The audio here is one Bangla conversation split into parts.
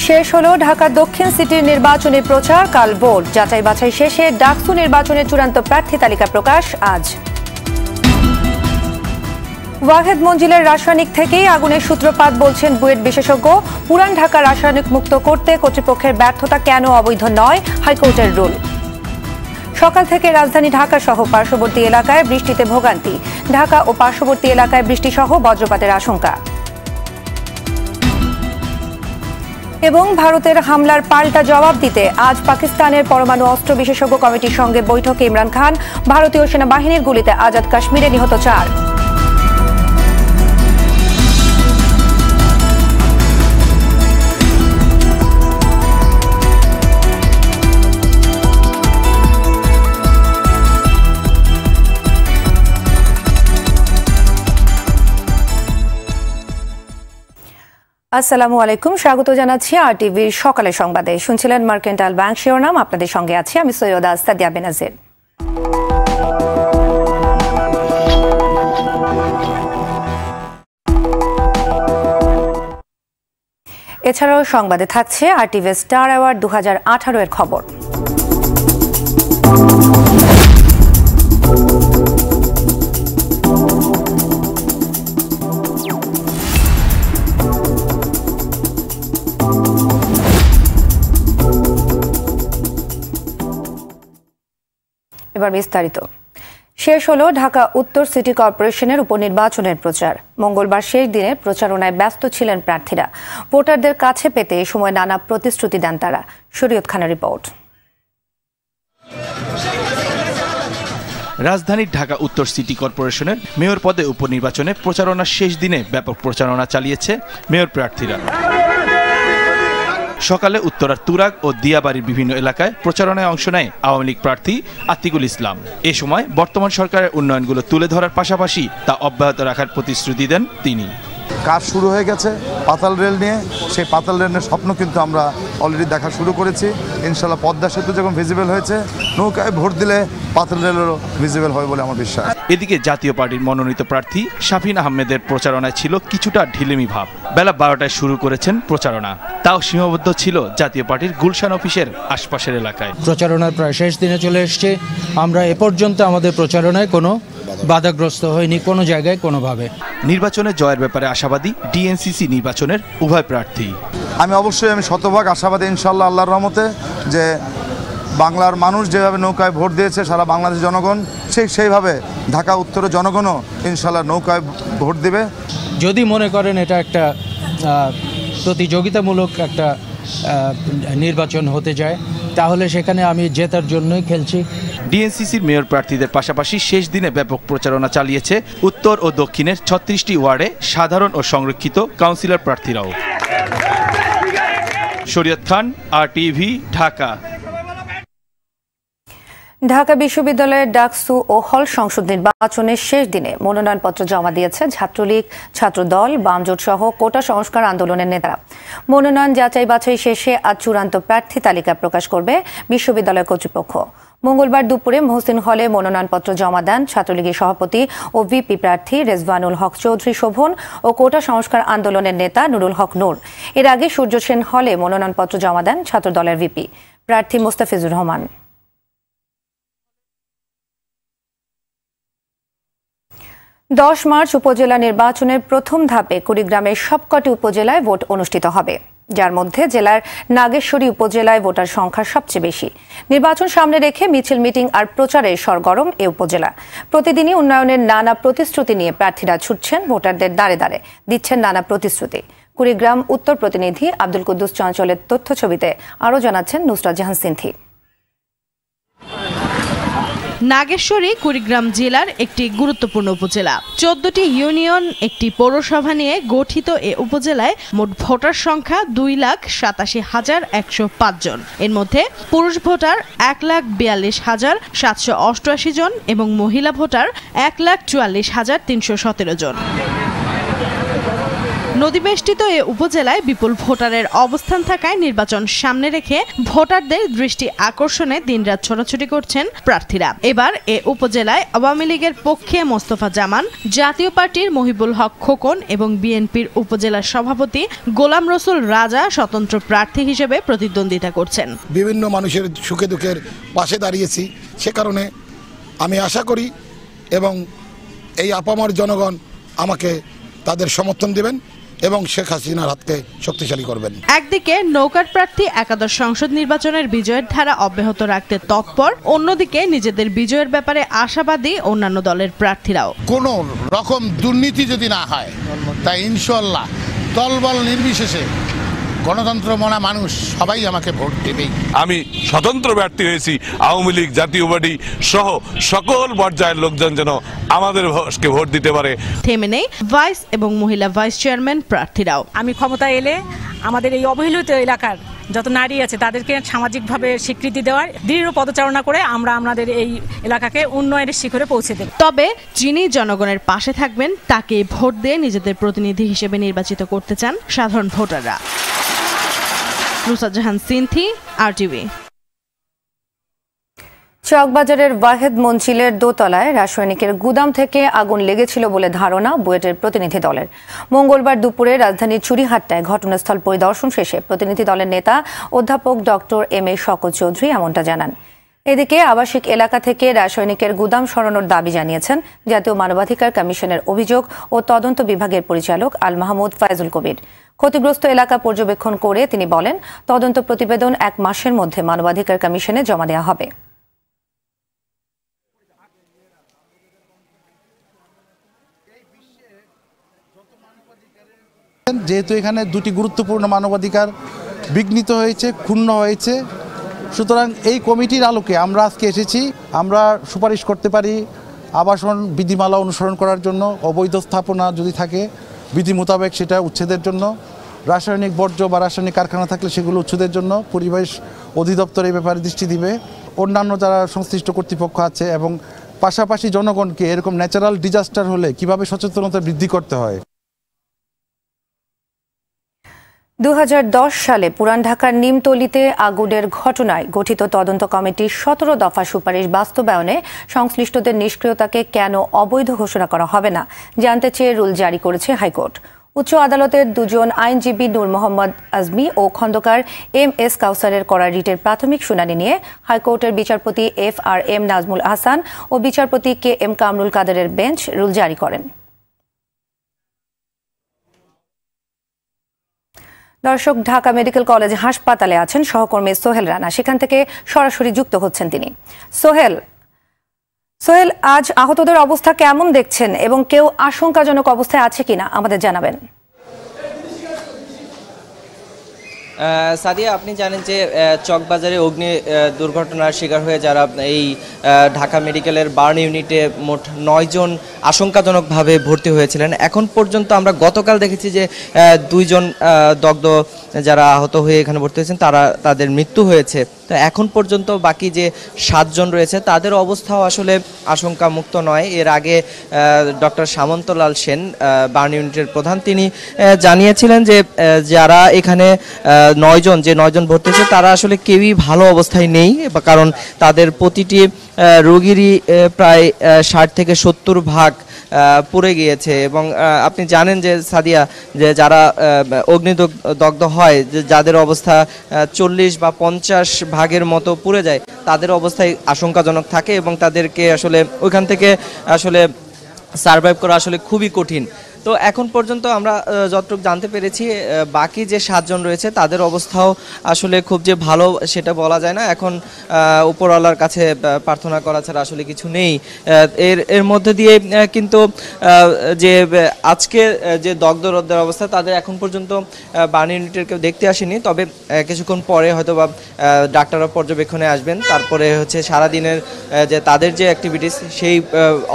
শেষ হলো ঢাকা দক্ষিণ সিটির নির্বাচনী প্রচার। কাল ভোট যাচাই বাছাই শেষে ডাকসু নির্বাচনের চূড়ান্ত প্রার্থী তালিকা প্রকাশ আজ। ওয়াহেদ মঞ্জিলের রাসায়নিক থেকেই আগুনের সূত্রপাত বলছেন বুয়েট বিশেষজ্ঞ। পুরান ঢাকা রাসায়নিক মুক্ত করতে কর্তৃপক্ষের ব্যর্থতা কেন অবৈধ নয়, হাইকোর্টের রুল। সকাল থেকে রাজধানী ঢাকা সহ পার্শ্ববর্তী এলাকায় বৃষ্টিতে ভোগান্তি। ঢাকা ও পার্শ্ববর্তী এলাকায় বৃষ্টি সহ বজ্রপাতের আশঙ্কা। এবং ভারতের হামলার পাল্টা জবাব দিতে আজ পাকিস্তানের পরমাণু অস্ত্র বিশেষজ্ঞ কমিটির সঙ্গে বৈঠকে ইমরান খান। ভারতীয় সেনাবাহিনীর গুলিতে আজাদ কাশ্মীরে নিহত 4। আসসালামু আলাইকুম, স্বাগত জানাচ্ছি আরটিভির সকালের সংবাদে। শুনছিলেন মার্কেন্টাইল ব্যাংক শিরোনাম। আপনাদের সঙ্গে আছি আমি সৈয়দা সাদিয়া বেনাজির। এছাড়াও সংবাদে থাকছে আরটিভি স্টার অ্যাওয়ার্ড 2018 এর খবর। এবার বিস্তারিত। শেষ হলো ঢাকা উত্তর সিটি কর্পোরেশনের উপনির্বাচনের প্রচার। মঙ্গলবার শেষ দিনে প্রচারণায় ব্যস্ত ছিলেন প্রার্থীরা। ভোটারদের কাছে পেতে এ সময় নানা প্রতিশ্রুতি দেন তারা। শরীয়ত খানের রিপোর্ট। রাজধানীর ঢাকা উত্তর সিটি কর্পোরেশনের মেয়র পদে উপনির্বাচনে প্রচারণার শেষ দিনে ব্যাপক প্রচারণা চালিয়েছে মেয়র প্রার্থীরা। সকালে উত্তরার তুরাগ ও দিয়াবাড়ির বিভিন্ন এলাকায় প্রচারণায় অংশ নেয় আওয়ামী লীগ প্রার্থী আতিকুল ইসলাম। এ সময় বর্তমান সরকারের উন্নয়নগুলো তুলে ধরার পাশাপাশি তা অব্যাহত রাখার প্রতিশ্রুতি দেন তিনি। কাজ শুরু হয়ে গেছে পাতাল রেল নিয়ে। সেই পাতাল রেলের স্বপ্ন কিন্তু আমরা অলরেডি দেখা শুরু করেছি। ইনশাল্লাহ পদ্মা সেতু যখন ভিজিবল হয়েছে, নৌকায় ভোট দিলে পাতাল রেলেরও ভিজিবল হয় বলে আমার বিশ্বাস। এদিকে জাতীয় পার্টির মনোনীত প্রার্থী শাফিন আহমেদের প্রচারণায় ছিল কিছুটা ঢিলেমি ভাব। বেলা 12টায় শুরু করেছেন প্রচারণা, তাও সীমাবদ্ধ ছিল জাতীয় পার্টির গুলশান অফিসের আশপাশের এলাকায়। প্রচারণার প্রায় শেষ দিনে চলে এসছে। আমরা এ পর্যন্ত আমাদের প্রচারণায় কোনো বাধাগ্রস্ত হয়নি কোনো জায়গায় কোনোভাবে। নির্বাচনে জয়ের ব্যাপারে আশাবাদী ডিএনসিসি নির্বাচনের উভয় প্রার্থী। আমি শতভাগ আশাবাদী ইনশাল্লাহ আল্লাহর রহমতে যে বাংলার মানুষ যেভাবে নৌকায় ভোট দিয়েছে, সারা বাংলাদেশ জনগণ সেইভাবে ঢাকা উত্তরের জনগণও ইনশাল্লাহ নৌকায় ভোট দিবে। যদি মনে করেন এটা একটা প্রতিযোগিতামূলক একটা নির্বাচন হতে যায়, তাহলে সেখানে আমি জেতার জন্যই খেলছি। ডিএনসিসির মেয়র প্রার্থীদের পাশাপাশি শেষ দিনে ব্যাপক প্রচারণা চালিয়েছে উত্তর ও দক্ষিণের 36টি ওয়ার্ডে সাধারণ ও সংরক্ষিত কাউন্সিলর প্রার্থীরাও। শরীয়ত খান, আরটিভি, ঢাকা। ঢাকা বিশ্ববিদ্যালয়ের ডাকসু ও হল সংসদ নির্বাচনের শেষ দিনে মনোনয়নপত্র জমা দিয়েছে ছাত্রলীগ, ছাত্রদল, বামজোট সহ কোটা সংস্কার আন্দোলনের নেতারা। মনোনয়ন যাচাই বাছাই শেষে আজ চূড়ান্ত প্রার্থী তালিকা প্রকাশ করবে বিশ্ববিদ্যালয় কর্তৃপক্ষ। মঙ্গলবার দুপুরে মহসিন হলে মনোনয়নপত্র জমা দেন ছাত্রলীগের সভাপতি ও ভিপি প্রার্থী রেজওয়ানুল হক চৌধুরী শোভন ও কোটা সংস্কার আন্দোলনের নেতা নুরুল হক নূর। এর আগে সূর্য সেন হলে মনোনয়নপত্র জমা দেন ছাত্রদলের ভিপি প্রার্থী মোস্তাফিজুর রহমান। 10 মার্চ উপজেলা নির্বাচনের প্রথম ধাপে কুড়িগ্রামের সবকটি উপজেলায় ভোট অনুষ্ঠিত হবে, যার মধ্যে জেলার নাগেশ্বরী উপজেলায় ভোটার সংখ্যা সবচেয়ে বেশি। নির্বাচন সামনে রেখে মিছিল, মিটিং আর প্রচারে সরগরম এ উপজেলা। প্রতিদিনই উন্নয়নের নানা প্রতিশ্রুতি নিয়ে প্রার্থীরা ছুটছেন ভোটারদের দ্বারে দ্বারে, দিচ্ছেন নানা প্রতিশ্রুতি। কুড়িগ্রাম উত্তর প্রতিনিধি আব্দুল কুদ্দুস চঞ্চলের তথ্য ছবিতে আরও জানাচ্ছেন নুসরাত জাহান সিনথি। নাগেশ্বরী কুড়িগ্রাম জেলার একটি গুরুত্বপূর্ণ উপজেলা। 14টি ইউনিয়ন, একটি পৌরসভা নিয়ে গঠিত এ উপজেলায় মোট ভোটার সংখ্যা 2,87,105 জন। এর মধ্যে পুরুষ ভোটার 1,42,788 জন এবং মহিলা ভোটার 1,44,317 জন। নদীবেষ্টিত এ উপজেলায় বিপুল ভোটারের অবস্থান থাকায় নির্বাচন সামনে রেখে ভোটারদের দৃষ্টি আকর্ষণে দিনরাত ছোটাছুটি করছেন প্রার্থীরা। এবার এ উপজেলায় আওয়ামী লীগের পক্ষে মোস্তফা জামান, জাতীয় পার্টির মহিবুল হক খোকন এবং বিএনপির উপজেলা সভাপতি গোলাম রসুল রাজা স্বতন্ত্র প্রার্থী হিসেবে প্রতিদ্বন্দ্বিতা করছেন। বিভিন্ন মানুষের সুখে দুঃখের পাশে দাঁড়িয়েছি, সে কারণে আমি আশা করি এবং এই আপামর জনগণ আমাকে তাদের সমর্থন দেবেন এবং শেখ হাসিনার হাতকে শক্তিশালী করবেন। একদিকে নৌকার প্রার্থী একাদশ সংসদ নির্বাচনের বিজয়ের ধারা অব্যাহত রাখতে তৎপর, অন্যদিকে নিজেদের বিজয়ের ব্যাপারে আশাবাদী অন্যান্য দলের প্রার্থীরাও। কোনো রকম দুর্নীতি যদি না হয় তাই ইনশাআল্লাহ দলবল নির্বিশেষে গণতন্ত্র মনা মানুষ সবাই আমাকে ভোট দেবেই। আমি স্বতন্ত্র প্রার্থী হয়েছি, আওয়ামী লীগ, জাতীয় পার্টি সহ সকল পর্যায়ের লোকজন যেন আমাদের ভোট দিতে পারে। থেমে নেই ভাইস এবং মহিলা ভাইস চেয়ারম্যান প্রার্থীরাও। আমি ক্ষমতায় এলে আমাদের এই অবহেলিত এলাকার যত নারী আছে তাদেরকে সামাজিকভাবে স্বীকৃতি দেওয়ার দৃঢ় পদচারণা করে আমরা আমাদের এই এলাকাকে উন্নয়নের শিখরে পৌঁছে দেব। তবে যিনি জনগণের পাশে থাকবেন তাকে ভোট দিয়ে নিজেদের প্রতিনিধি হিসেবে নির্বাচিত করতে চান সাধারণ ভোটাররা। নুসরাত জাহান সিনথি, আরটিভি। চকবাজারের ওয়াহেদ মঞ্জিলের দোতলায় রাসায়নিকের গুদাম থেকে আগুন লেগেছিল বলে ধারণা বুয়েটের প্রতিনিধি দলের। মঙ্গলবার দুপুরে রাজধানীর চুরিহাট্টায় ঘটনাস্থল পরিদর্শন শেষে প্রতিনিধি দলের নেতা অধ্যাপক doctor M A Shawkat Chowdhury এমনটা জানান। এদিকে আবাসিক এলাকা থেকে রাসায়নিকের গুদাম সরানোর দাবি জানিয়েছেন জাতীয় মানবাধিকার কমিশনের অভিযোগ ও তদন্ত বিভাগের পরিচালক আল মাহমুদ ফায়জুল কবির। ক্ষতিগ্রস্ত এলাকা পর্যবেক্ষণ করে তিনি বলেন, তদন্ত প্রতিবেদন 1 মাসের মধ্যে মানবাধিকার কমিশনে জমা দেওয়া হবে। যেহেতু এখানে দুটি গুরুত্বপূর্ণ মানবাধিকার বিঘ্নিত হয়েছে, ক্ষুণ্ণ হয়েছে, সুতরাং এই কমিটির আলোকে আমরা আজকে এসেছি। আমরা সুপারিশ করতে পারি আবাসন বিধিমালা অনুসরণ করার জন্য, অবৈধ স্থাপনা যদি থাকে বিধি মোতাবেক সেটা উচ্ছেদের জন্য, রাসায়নিক বর্জ্য বা রাসায়নিক কারখানা থাকলে সেগুলো উচ্ছেদের জন্য পরিবেশ অধিদপ্তর এই ব্যাপারে দৃষ্টি দিবে। অন্যান্য যারা সংশ্লিষ্ট কর্তৃপক্ষ আছে এবং পাশাপাশি জনগণকে এরকম ন্যাচারাল ডিজাস্টার হলে কিভাবে সচেতনতা বৃদ্ধি করতে হয়। 2010 সালে পুরান ঢাকার নিমতলিতে আগুনের ঘটনায় গঠিত তদন্ত কমিটির 17 দফা সুপারিশ বাস্তবায়নে সংশ্লিষ্টদের নিষ্ক্রিয়তাকে কেন অবৈধ ঘোষণা করা হবে না জানতে চেয়ে রুল জারি করেছে হাইকোর্ট। উচ্চ আদালতের 2 জন আইনজীবী নূর মোহাম্মদ আজমি ও খন্দকার MS কাউসারের করা রিটের প্রাথমিক শুনানি নিয়ে হাইকোর্টের বিচারপতি FRM নাজমুল আহসান ও বিচারপতি KM কামরুল কাদেরের বেঞ্চ রুল জারি করেন। দর্শক, ঢাকা মেডিকেল কলেজ হাসপাতালে আছেন সহকর্মী সোহেল রানা, সেখান থেকে সরাসরি যুক্ত হচ্ছেন তিনি। সোহেল, আজ আহতদের অবস্থা কেমন দেখছেন এবং কেউ আশঙ্কাজনক অবস্থায় আছে কিনা আমাদের জানাবেন। সাদিয়া, আপনি জানেন যে চকবাজারে অগ্নি দুর্ঘটনার শিকার হয়ে যারা এই ঢাকা মেডিকেলের বার্ন ইউনিটে মোট 9 জন আশঙ্কাজনকভাবে ভর্তি হয়েছিলেন। এখন পর্যন্ত আমরা গতকাল দেখেছি যে 2 জন দগ্ধ যারা আহত হয়ে এখানে ভর্তি হয়েছেন তাদের মৃত্যু হয়েছে। তো এখন পর্যন্ত বাকি যে 7 জন রয়েছে তাদের অবস্থাও আসলে আশঙ্কামুক্ত নয়। এর আগে ডক্টর সামন্তলাল সেন, বার্ন ইউনিটের প্রধান, তিনি জানিয়েছিলেন যে যারা এখানে 9 জন ভর্তি হয়েছে তারা আসলে কেউই ভালো অবস্থায় নেই, কারণ তাদের প্রতিটি রোগীরই প্রায় 60 থেকে 70 ভাগ পুড়ে গিয়েছে। এবং আপনি জানেন যে সাদিয়া, যে যারা অগ্নিদগ্ধ হয়, যাদের অবস্থা 40 বা 50 ভাগের মতো পুড়ে যায়, তাদের অবস্থায় আশঙ্কাজনক থাকে এবং তাদেরকে আসলে ওইখান থেকে আসলে সার্ভাইভ করা আসলে খুবই কঠিন। তো এখন পর্যন্ত আমরা যতটুকু জানতে পেরেছি বাকি যে 7 জন রয়েছে তাদের অবস্থাও আসলে খুব যে ভালো সেটা বলা যায় না। এখন উপরওয়ালার কাছে প্রার্থনা করা ছাড়া আসলে কিছু নেই। এর মধ্যে দিয়ে কিন্তু যে আজকে যে দগ্ধদের অবস্থা তাদের এখন পর্যন্ত বার্ন ইউনিটের কেউ দেখতে আসেনি, তবে কিছুক্ষণ পরে হয়তো বা ডাক্তাররা পর্যবেক্ষণে আসবেন, তারপরে হচ্ছে সারাদিনের যে তাদের যে অ্যাক্টিভিটিস সেই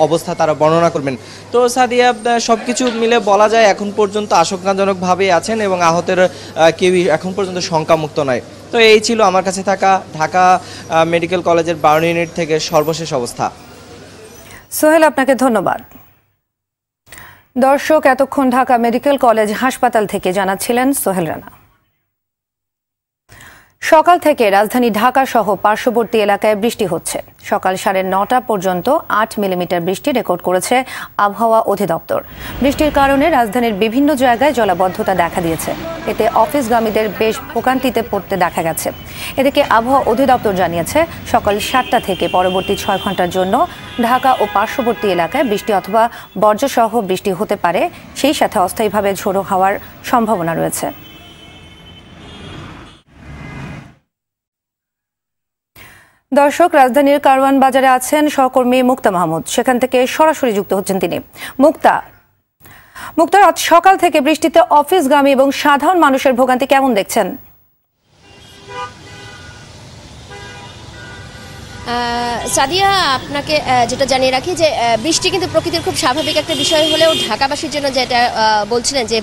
অবস্থা তারা বর্ণনা করবেন। তো সাদিয়া, সবকিছু মিলে বলা যায় এখন পর্যন্ত আশঙ্কাজনকভাবেই আছেন এবং আহতের কেউই এখন পর্যন্ত শঙ্কামুক্ত নয়। তো এই ছিল আমার কাছে থাকা ঢাকা মেডিকেল কলেজের বার্ন ইউনিট থেকে সর্বশেষ অবস্থা। সোহেল, আপনাকে ধন্যবাদ। দর্শক, এতক্ষণ ঢাকা মেডিকেল কলেজ হাসপাতাল থেকে জানাচ্ছিলেন সোহেল রানা। সকাল থেকে রাজধানী ঢাকা সহ পার্শ্ববর্তী এলাকায় বৃষ্টি হচ্ছে। সকাল 9:30 পর্যন্ত 8 মিলিমিটার বৃষ্টি রেকর্ড করেছে আবহাওয়া অধিদপ্তর। বৃষ্টির কারণে রাজধানীর বিভিন্ন জায়গায় জলাবদ্ধতা দেখা দিয়েছে। এতে অফিসগামীদের বেশ ভোগান্তিতে পড়তে দেখা গেছে। এদিকে আবহাওয়া অধিদপ্তর জানিয়েছে সকাল 7টা থেকে পরবর্তী 6 ঘন্টার জন্য ঢাকা ও পার্শ্ববর্তী এলাকায় বৃষ্টি অথবা বজ্রসহ বৃষ্টি হতে পারে, সেই সাথে অস্থায়ীভাবে ঝোড়ো হাওয়ার সম্ভাবনা রয়েছে। দর্শক, রাজধানীর কারওয়ান বাজারে আছেন সহকর্মী মুক্তা মাহমুদ। সেখান থেকে সরাসরি যুক্ত হচ্ছেন তিনি। মুক্তা, আজ সকাল থেকে বৃষ্টিতে অফিসগামী এবং সাধারণ মানুষের ভোগান্তি কেমন দেখছেন? সাদিয়া, আপনাকে যেটা জানিয়ে রাখি যে বৃষ্টি কিন্তু প্রকৃতির খুব স্বাভাবিক একটা বিষয় হলেও ঢাকাবাসীর জন্য যেটা বলছিলেন যে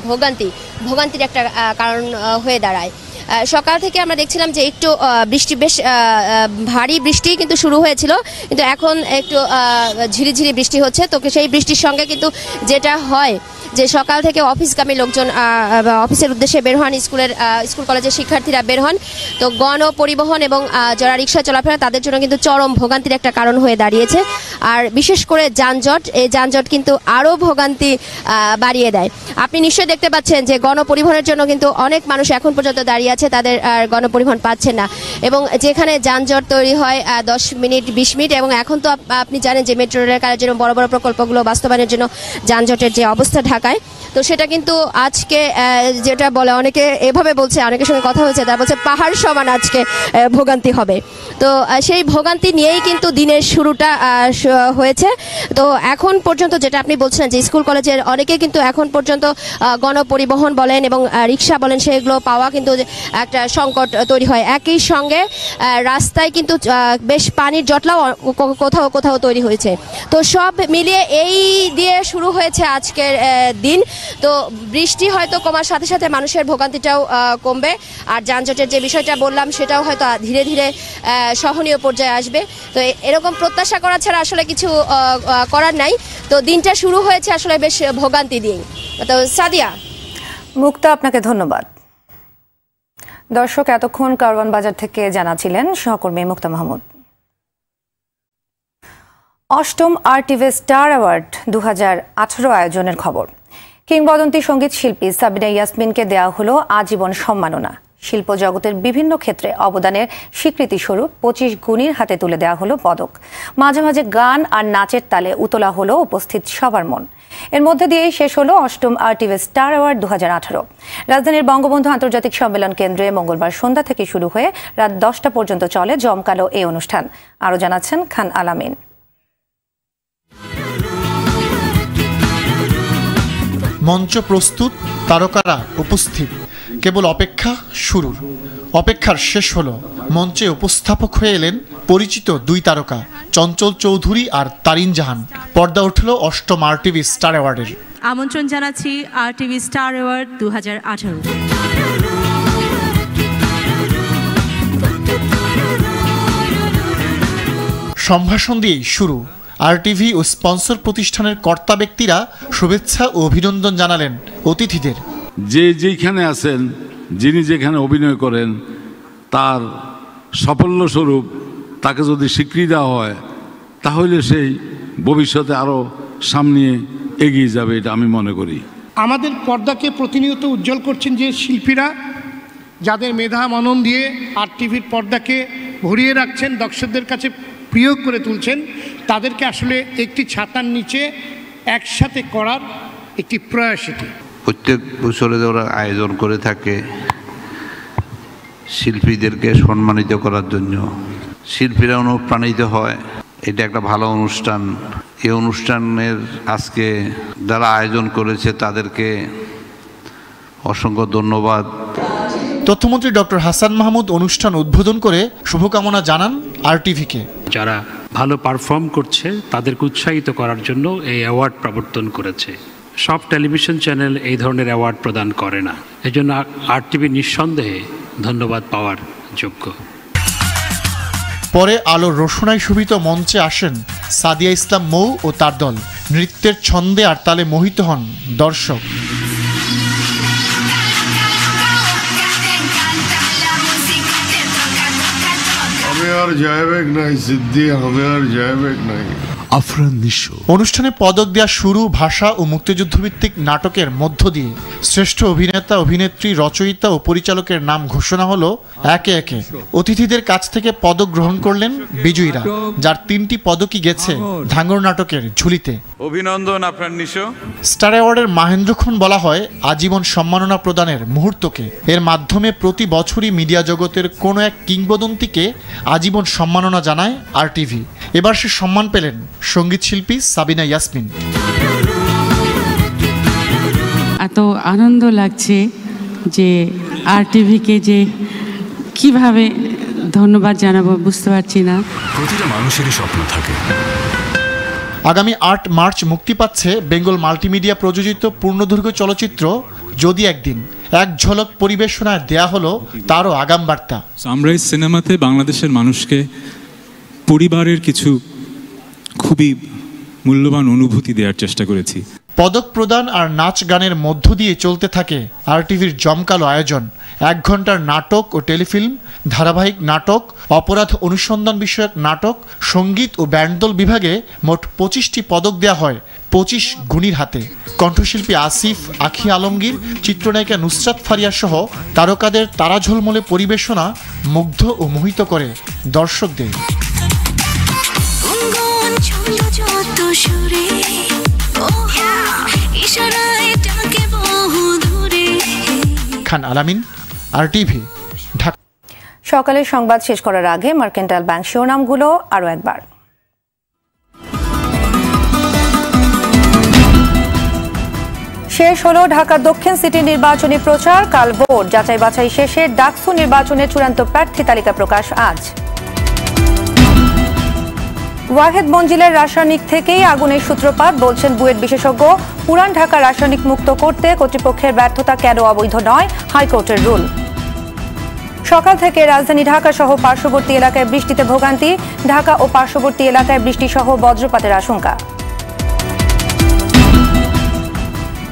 ভোগান্তির একটা কারণ হয়ে দাঁড়ায়। সকাল থেকে আমরা দেখছিলাম যে একটু বৃষ্টি, বেশ ভারী বৃষ্টি কিন্তু শুরু হয়েছিল, কিন্তু এখন একটু ঝিরিঝিরি বৃষ্টি হচ্ছে। তো সেই বৃষ্টির সঙ্গে কিন্তু যেটা হয় যে সকাল থেকে অফিসগামী লোকজন অফিসের উদ্দেশ্যে বের হন, স্কুল কলেজের শিক্ষার্থীরা বের হন। তো গণপরিবহন এবং যারা রিক্সা চলাফেরা তাদের জন্য কিন্তু চরম ভোগান্তির একটা কারণ হয়ে দাঁড়িয়েছে। আর বিশেষ করে এই যানজট কিন্তু আরও ভোগান্তি বাড়িয়ে দেয়। আপনি নিশ্চয়ই দেখতে পাচ্ছেন যে গণপরিবহনের জন্য কিন্তু অনেক মানুষ এখন পর্যন্ত দাঁড়িয়ে আছে, তাদের গণপরিবহন পাচ্ছেন না। এবং যেখানে যানজট তৈরি হয় 10 মিনিট 20 মিনিট, এবং এখন তো আপনি জানেন যে মেট্রো রেলের কাজের জন্য বড় বড় প্রকল্পগুলো বাস্তবায়নের জন্য যানজটের যে অবস্থা ঢাকায়, তো সেটা কিন্তু আজকে যেটা বলে অনেকে এভাবে বলছে, অনেকের সঙ্গে কথা হয়েছে, তারা বলছে পাহাড় সমান আজকে ভোগান্তি হবে। তো সেই ভোগান্তি নিয়েই কিন্তু দিনের শুরুটা হয়েছে। তো এখন পর্যন্ত যেটা আপনি বলছিলেন যে স্কুল কলেজের অনেকে কিন্তু এখন পর্যন্ত গণপরিবহন বলেন এবং রিক্সা বলেন, সেগুলো পাওয়া কিন্তু একটা সংকট তৈরি হয়। একই সঙ্গে রাস্তায় কিন্তু বেশ পানির জটলাও কোথাও কোথাও তৈরি হয়েছে। তো সব মিলিয়ে এই দিয়ে শুরু হয়েছে আজকের দিন। তো বৃষ্টি হয়তো কমার সাথে সাথে মানুষের ভোগান্তিটাও কমবে, আর যানজটের যে বিষয়টা বললাম সেটাও হয়তো ধীরে ধীরে সহনীয় পর্যায়ে আসবে। তো এরকম প্রত্যাশা করা ছাড়া আসলে কিছু করার নাই। তো দিনটা শুরু হয়েছে আসলে বেশ ভোগান্তি দিয়ে। তো সাদিয়া, মুক্তা, আপনাকে ধন্যবাদ। দর্শক, এতক্ষণ কারওয়ান বাজার থেকে জানাচ্ছিলেন সহকর্মী মুক্তা মাহমুদ। 8ম RTV স্টার অ্যাওয়ার্ড 2018 আয়োজনের খবর। কিংবদন্তি সঙ্গীত শিল্পী সাবিনা ইয়াসমিনকে দেওয়া হলো আজীবন সম্মাননা। শিল্প জগতের বিভিন্ন ক্ষেত্রে অবদানের স্বীকৃতি স্বরূপ 25 গুণীর হাতে তুলে দেওয়া হলো পদক। মাঝে মাঝে গান আর নাচের তালে উতলা হলো উপস্থিত সবার মন। এর মধ্যে দিয়েই শেষ হলো 8ম RTV স্টার অ্যাওয়ার্ড 2018। রাজধানীর বঙ্গবন্ধু আন্তর্জাতিক সম্মেলন কেন্দ্রে মঙ্গলবার সন্ধ্যা থেকে শুরু হয়ে রাত 10টা পর্যন্ত চলে জমকালো এই অনুষ্ঠান। আরও জানাচ্ছেন খান আলামিন। মঞ্চ প্রস্তুত, তারকারা উপস্থিত, কেবল অপেক্ষা শুরুর। অপেক্ষার শেষ হলো। মঞ্চে উপস্থাপক হয়ে এলেন পরিচিত 2 তারকা, চঞ্চল চৌধুরী আর তারিন জাহান। পর্দা উঠল 8ম RTV স্টার অ্যাওয়ার্ডের। আমন্ত্রণ জানাচ্ছি RTV স্টার অ্যাওয়ার্ড 2018। সম্ভাষণ দিয়েই শুরু। RTV ও স্পন্সর প্রতিষ্ঠানের কর্তা ব্যক্তিরা শুভেচ্ছা ও অভিনন্দন জানালেন অতিথিদের। যেখানে আছেন, যিনি যেখানে অভিনয় করেন, তার সাফল্যস্বরূপ তাকে যদি স্বীকৃতি দেওয়া হয়, তাহলে সেই ভবিষ্যতে আরও সামনে এগিয়ে যাবে, এটা আমি মনে করি। আমাদের পর্দাকে প্রতিনিয়ত উজ্জ্বল করছেন যে শিল্পীরা, যাদের মেধা মনন দিয়ে RTVর পর্দাকে ভরিয়ে রাখছেন, দর্শকদের কাছে প্রিয় করে তুলছেন, তাদেরকে আসলে একটি ছাতার নিচে একসাথে করার একটি প্রয়াস। এটি প্রত্যেক বছরে ওরা আয়োজন করে থাকে শিল্পীদেরকে সম্মানিত করার জন্য। শিল্পীরা অনুপ্রাণিত হয়, এটা একটা ভালো অনুষ্ঠান। এই অনুষ্ঠানের আজকে যারা আয়োজন করেছে তাদেরকে অসংখ্য ধন্যবাদ। তথ্যমন্ত্রী ডক্টর হাসান মাহমুদ অনুষ্ঠান উদ্বোধন করে শুভকামনা জানান RTVকে। যারা ভালো পারফর্ম করছে তাদেরকে উৎসাহিত করার জন্য এই অ্যাওয়ার্ড প্রবর্তন করেছে। সব টেলিভিশন চ্যানেল এই ধরনের অ্যাওয়ার্ড প্রদান করে না, এজন্য RTV নিঃসন্দেহে ধন্যবাদ পাওয়ার যোগ্য। পরে আলোর রোশনায় শোভিত মঞ্চে আসেন সাদিয়া ইসলাম মৌ ও তার দল। নৃত্যের ছন্দে আর তালে মোহিত হন দর্শক। অনুষ্ঠানে পদক দেওয়া শুরু ভাষা ও মুক্তিযুদ্ধভিত্তিক নাটকের মধ্য দিয়ে শ্রেষ্ঠ অভিনেতা, অভিনেত্রী, রচয়িতা ও পরিচালকের নাম ঘোষণা হলো একে একে। অতিথিদের কাছ থেকে পদক গ্রহণ করলেন বিজয়ীরা, যার 3টি পদকই গেছে ধাঙ্গর নাটকের ঝুলিতে। অভিনন্দন আপনার নিশো। স্টার অ্যাওয়ার্ডের মাহেন্দ্রক্ষণ বলা হয় আজীবন সম্মাননা প্রদানের মুহূর্তকে। এর মাধ্যমে প্রতি বছরই মিডিয়া জগতের কোনো এক কিংবদন্তিকে আজীবন সম্মাননা জানায় RTV। এবার সে সম্মান পেলেন সঙ্গীত শিল্পী সাবিনা ইয়াসমিন। এত আনন্দ লাগছে যে RTVকে যে কিভাবে ধন্যবাদ জানাবো বুঝতে পারছি না। প্রতিটা মানুষেরই স্বপ্ন থাকে। আগামী 8 মার্চ মুক্তি পাচ্ছে বেঙ্গল মাল্টিমিডিয়া প্রযোজিত পূর্ণদৈর্ঘ্য চলচ্চিত্র যদি একদিন। এক ঝলক পরিবেশনায় দেয়া হলো তারও আগাম বার্তা। আমরা এই সিনেমাতে বাংলাদেশের মানুষকে পরিবারের কিছু খুবই মূল্যবান অনুভূতি দেওয়ার চেষ্টা করেছি। পদক প্রদান আর নাচ গানের মধ্য দিয়ে চলতে থাকে RTVর জমকালো আয়োজন। 1 ঘন্টার নাটক ও টেলিফিল্ম, ধারাবাহিক নাটক, অপরাধ অনুসন্ধান বিষয়ক নাটক, সঙ্গীত ও ব্যান্ডদল বিভাগে মোট 25টি পদক দেওয়া হয় 25 গুণীর হাতে। কণ্ঠশিল্পী আসিফ, আখি আলমগীর, চিত্রনায়িকা নুসরাত ফারিয়া সহ তারকাদের তারাঝলমলে পরিবেশনা মুগ্ধ ও মোহিত করে দর্শকদের। খান আলামিন, RTV, ঢাকা। সকালের সংবাদ শেষ করার আগে মার্কেন্টাইল ব্যাংক শিরোনামগুলো আরও একবার। শেষ হলো ঢাকা দক্ষিণ সিটি নির্বাচনী প্রচার। কাল ভোট যাচাই বাছাই শেষে ডাকসু নির্বাচনের চূড়ান্ত প্রার্থী তালিকা প্রকাশ আজ। ওয়াহেদ মঞ্জিলের রাসায়নিক থেকেই আগুনের সূত্রপাত বলছেন বুয়েট বিশেষজ্ঞ। পুরান ঢাকা রাসায়নিক মুক্ত করতে কর্তৃপক্ষের ব্যর্থতা কেন অবৈধ নয়, হাইকোর্টের রুল। সকাল থেকে রাজধানী ঢাকা সহ পার্শ্ববর্তী এলাকায় বৃষ্টিতে ভোগান্তি। ঢাকা ও পার্শ্ববর্তী এলাকায় বৃষ্টি সহ বজ্রপাতের আশঙ্কা।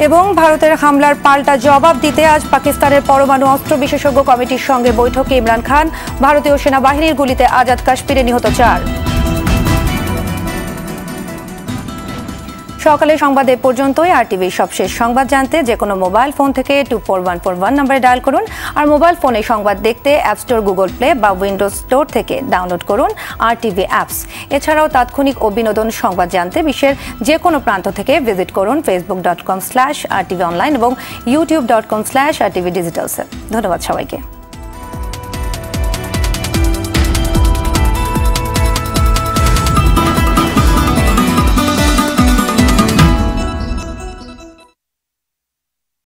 এবং ভারতের হামলার পাল্টা জবাব দিতে আজ পাকিস্তানের পরমাণু অস্ত্র বিশেষজ্ঞ কমিটির সঙ্গে বৈঠকে ইমরান খান। ভারতীয় সেনাবাহিনীর গুলিতে আজাদ কাশ্মীরে নিহত 4। সকালে সংবাদে পর্যন্তই। RTVর সবশেষ সংবাদ জানতে যে কোনো মোবাইল ফোন থেকে 24141 নম্বরে ডায়াল করুন। আর মোবাইল ফোনে সংবাদ দেখতে অ্যাপ স্টোর, গুগল প্লে বা উইন্ডোজ স্টোর থেকে ডাউনলোড করুন RTV অ্যাপস। এছাড়াও তাৎক্ষণিক ও বিনোদন সংবাদ জানতে বিশ্বের যে কোনো প্রান্ত থেকে ভিজিট করুন facebook.com/RTV online এবং youtube.com/RTV Digital। ধন্যবাদ সবাইকে।